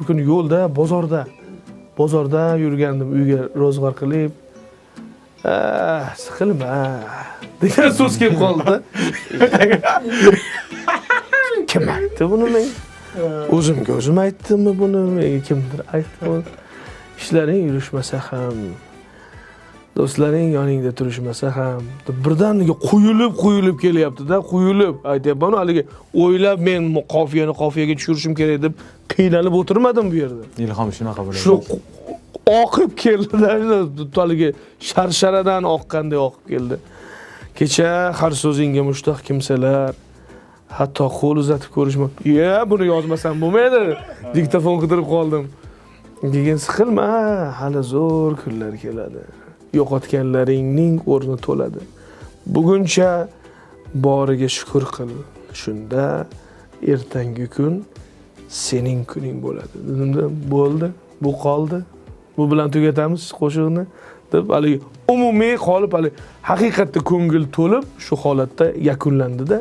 bir kun yo'lda, bozorda yurgandim, uyga ro'zg'or qilib. Siqilma degan so'z kelib qoldi. Kim aytdi buni menga? O'zimga o'zim aytdimmi buni? Menga kimdir aytdi. Ishlaring yurishmasa ham, do'stlaring yoningda turishmasa ham, birdaniga quyilib kelyapti-da, quyilib. Aytayapman, haligi o'ylab men qofiyaga tushirishim kerak deb qiynalib o'tirmadim bu yerda. Ilhom shunaqa bo'ladi. Shu oqib keldi-da, haligi sharsharadan oqqanday oqib keldi. Kecha har so'zingga mushtaq kimsalar hatto qo'l uzatib ko'rishma. Buni yozmasam bo'lmaydi. Diktofon qidirib qoldim. Keyin siqilma, hali zo'r kunlar keladi. Yo'qotganlaringning o'rni to'ladi. Buguncha boriga shukr qil. Shunda ertangi kun sening kuning bo'ladi. Bo'ldi, bu qoldi. Bu bilan tugatamiz qo'shiqni deb hali umumiy qolib, hali haqiqatda ko'ngil to'lib shu holatda yakunlandi-da.